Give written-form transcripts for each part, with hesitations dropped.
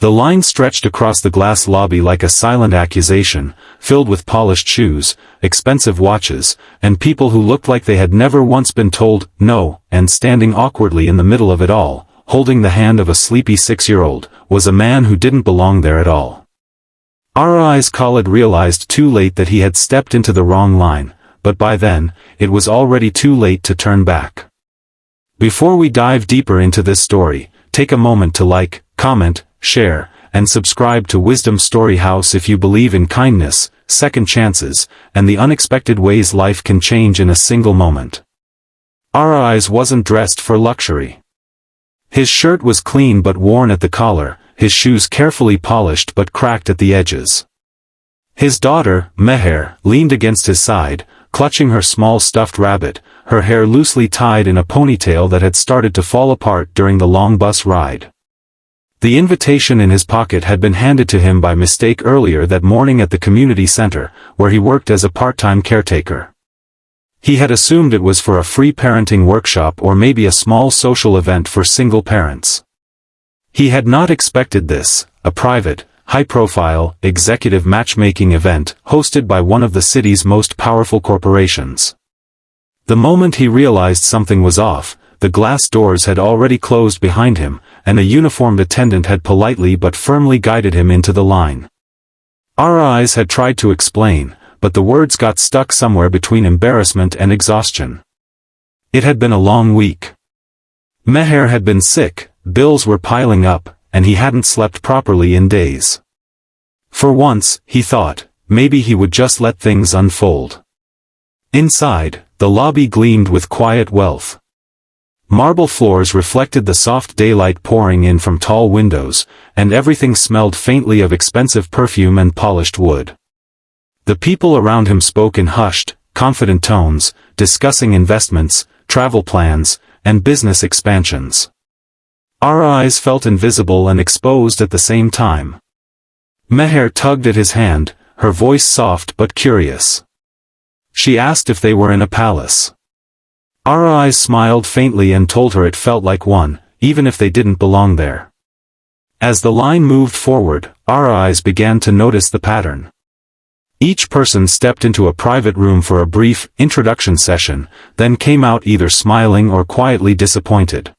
The line stretched across the glass lobby like a silent accusation, filled with polished shoes, expensive watches, and people who looked like they had never once been told no, and standing awkwardly in the middle of it all, holding the hand of a sleepy 6-year-old, was a man who didn't belong there at all. Aariz Khalid realized too late that he had stepped into the wrong line, but by then, it was already too late to turn back. Before we dive deeper into this story, take a moment to like, comment, share, and subscribe to Wisdom Story House if you believe in kindness, second chances, and the unexpected ways life can change in a single moment. Aariz wasn't dressed for luxury. His shirt was clean but worn at the collar, his shoes carefully polished but cracked at the edges. His daughter, Meher, leaned against his side, clutching her small stuffed rabbit, her hair loosely tied in a ponytail that had started to fall apart during the long bus ride. The invitation in his pocket had been handed to him by mistake earlier that morning at the community center, where he worked as a part-time caretaker. He had assumed it was for a free parenting workshop or maybe a small social event for single parents. He had not expected this, a private, high-profile, executive matchmaking event hosted by one of the city's most powerful corporations. The moment he realized something was off, the glass doors had already closed behind him, and a uniformed attendant had politely but firmly guided him into the line. Aariz had tried to explain, but the words got stuck somewhere between embarrassment and exhaustion. It had been a long week. Meher had been sick, bills were piling up, and he hadn't slept properly in days. For once, he thought, maybe he would just let things unfold. Inside, the lobby gleamed with quiet wealth. Marble floors reflected the soft daylight pouring in from tall windows, and everything smelled faintly of expensive perfume and polished wood. The people around him spoke in hushed, confident tones, discussing investments, travel plans, and business expansions. Aariz felt invisible and exposed at the same time. Meher tugged at his hand, her voice soft but curious. She asked if they were in a palace. Aariz smiled faintly and told her it felt like one, even if they didn't belong there. As the line moved forward, Aariz began to notice the pattern. Each person stepped into a private room for a brief, introduction session, then came out either smiling or quietly disappointed.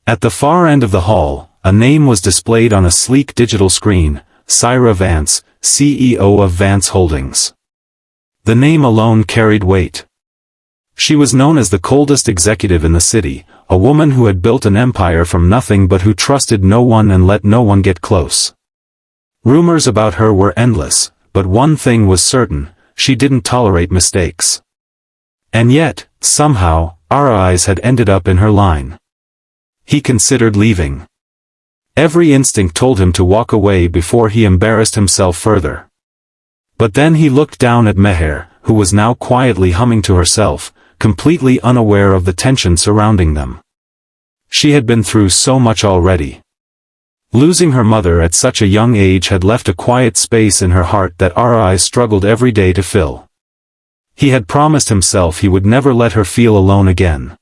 At the far end of the hall, a name was displayed on a sleek digital screen, Cyra Vance, CEO of Vance Holdings. The name alone carried weight. She was known as the coldest executive in the city, a woman who had built an empire from nothing but who trusted no one and let no one get close. Rumors about her were endless, but one thing was certain, she didn't tolerate mistakes. And yet, somehow, Aariz had ended up in her line. He considered leaving. Every instinct told him to walk away before he embarrassed himself further. But then he looked down at Meher, who was now quietly humming to herself, completely unaware of the tension surrounding them. She had been through so much already. Losing her mother at such a young age had left a quiet space in her heart that Aariz struggled every day to fill. He had promised himself he would never let her feel alone again.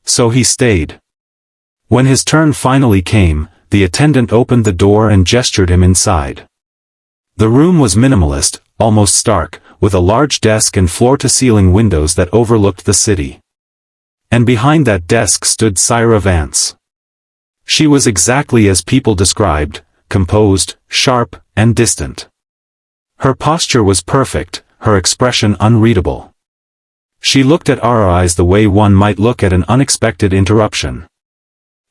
So he stayed. When his turn finally came, the attendant opened the door and gestured him inside. The room was minimalist, almost stark, with a large desk and floor-to-ceiling windows that overlooked the city. And behind that desk stood Cyra Vance. She was exactly as people described, composed, sharp, and distant. Her posture was perfect, her expression unreadable. She looked at Aariz the way one might look at an unexpected interruption.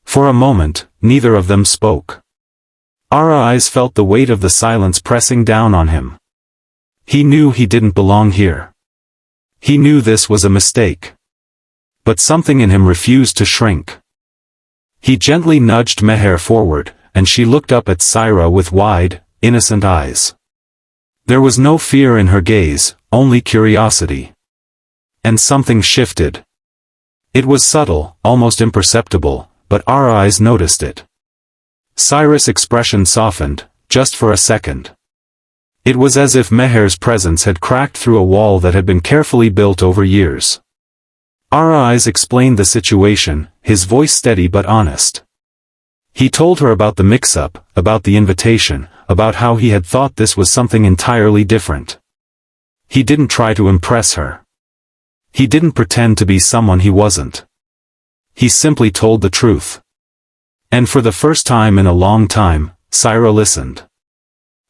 For a moment, neither of them spoke. Aariz felt the weight of the silence pressing down on him. He knew he didn't belong here. He knew this was a mistake. But something in him refused to shrink. He gently nudged Meher forward, and she looked up at Cyra with wide, innocent eyes. There was no fear in her gaze, only curiosity. And something shifted. It was subtle, almost imperceptible, but Aariz noticed it. Cyra's expression softened, just for a second. It was as if Meher's presence had cracked through a wall that had been carefully built over years. Aariz explained the situation, his voice steady but honest. He told her about the mix-up, about the invitation, about how he had thought this was something entirely different. He didn't try to impress her. He didn't pretend to be someone he wasn't. He simply told the truth. And for the first time in a long time, Cyra listened.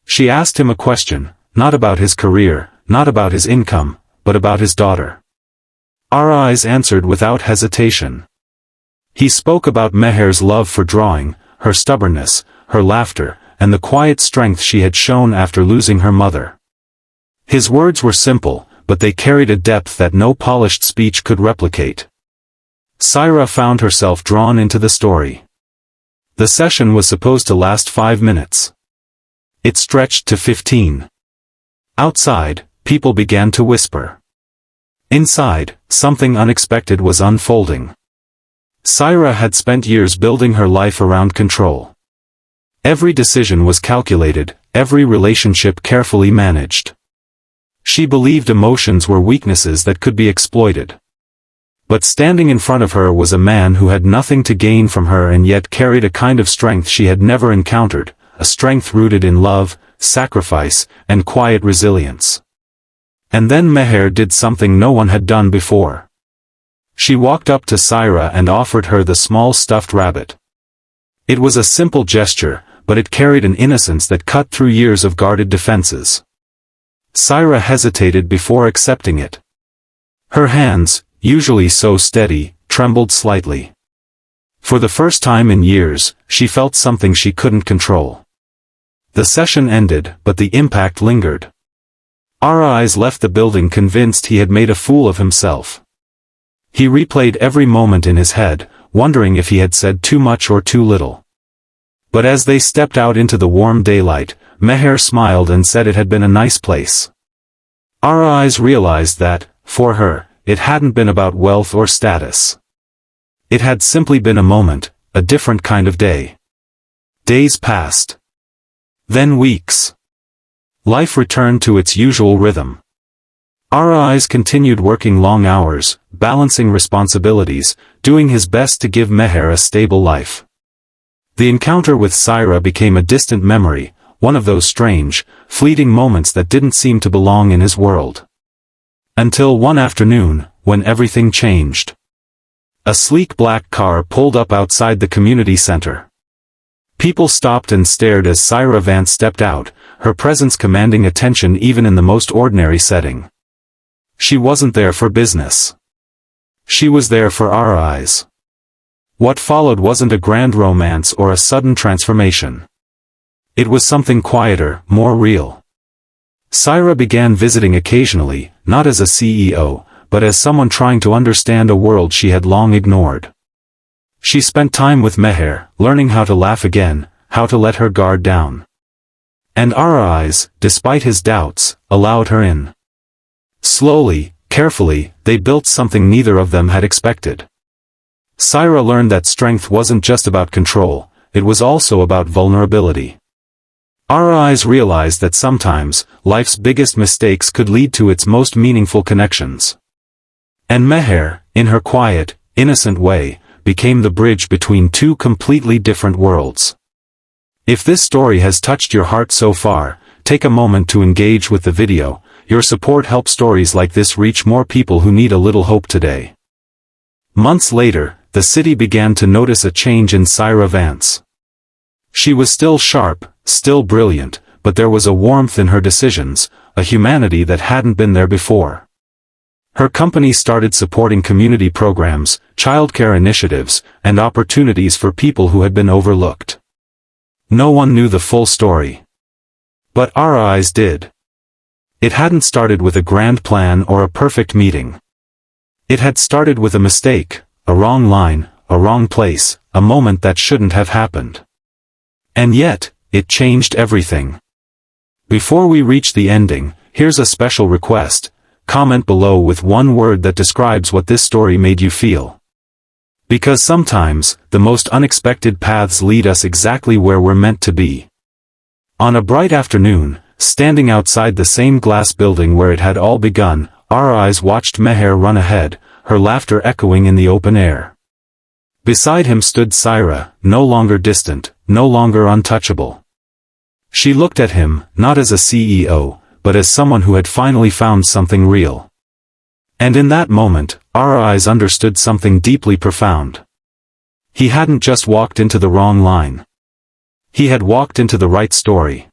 She asked him a question, not about his career, not about his income, but about his daughter. Aariz answered without hesitation. He spoke about Meher's love for drawing, her stubbornness, her laughter, and the quiet strength she had shown after losing her mother. His words were simple, but they carried a depth that no polished speech could replicate. Cyra found herself drawn into the story. The session was supposed to last 5 minutes. It stretched to 15. Outside, people began to whisper. Inside, something unexpected was unfolding. Cyra had spent years building her life around control. Every decision was calculated, every relationship carefully managed. She believed emotions were weaknesses that could be exploited. But standing in front of her was a man who had nothing to gain from her and yet carried a kind of strength she had never encountered, a strength rooted in love, sacrifice, and quiet resilience. And then Meher did something no one had done before. She walked up to Cyra and offered her the small stuffed rabbit. It was a simple gesture, but it carried an innocence that cut through years of guarded defenses. Cyra hesitated before accepting it. Her hands, usually so steady, trembled slightly. For the first time in years, she felt something she couldn't control. The session ended, but the impact lingered. Aariz left the building convinced he had made a fool of himself. He replayed every moment in his head, wondering if he had said too much or too little. But as they stepped out into the warm daylight, Meher smiled and said it had been a nice place. Aariz realized that, for her, it hadn't been about wealth or status. It had simply been a moment, a different kind of day. Days passed. Then weeks. Life returned to its usual rhythm. Aariz continued working long hours, balancing responsibilities, doing his best to give Meher a stable life. The encounter with Cyra became a distant memory, one of those strange, fleeting moments that didn't seem to belong in his world. Until one afternoon, when everything changed. A sleek black car pulled up outside the community center. People stopped and stared as Cyra Vance stepped out, her presence commanding attention even in the most ordinary setting. She wasn't there for business. She was there for Aariz. What followed wasn't a grand romance or a sudden transformation. It was something quieter, more real. Cyra began visiting occasionally, not as a CEO, but as someone trying to understand a world she had long ignored. She spent time with Meher, learning how to laugh again, how to let her guard down. And Aariz, despite his doubts, allowed her in. Slowly, carefully, they built something neither of them had expected. Cyra learned that strength wasn't just about control, it was also about vulnerability. Aariz realized that sometimes, life's biggest mistakes could lead to its most meaningful connections. And Meher, in her quiet, innocent way, became the bridge between two completely different worlds. If this story has touched your heart so far, take a moment to engage with the video. Your support helps stories like this reach more people who need a little hope today. Months later, the city began to notice a change in Cyra Vance. She was still sharp, still brilliant, but there was a warmth in her decisions, a humanity that hadn't been there before. Her company started supporting community programs, childcare initiatives, and opportunities for people who had been overlooked. No one knew the full story. But Aariz did. It hadn't started with a grand plan or a perfect meeting. It had started with a mistake, a wrong line, a wrong place, a moment that shouldn't have happened. And yet, it changed everything. Before we reach the ending, here's a special request. Comment below with one word that describes what this story made you feel. Because sometimes, the most unexpected paths lead us exactly where we're meant to be. On a bright afternoon, standing outside the same glass building where it had all begun, Aariz watched Meher run ahead, her laughter echoing in the open air. Beside him stood Cyra, no longer distant, no longer untouchable. She looked at him, not as a CEO, but as someone who had finally found something real. And in that moment, Aariz understood something deeply profound. He hadn't just walked into the wrong line. He had walked into the right story.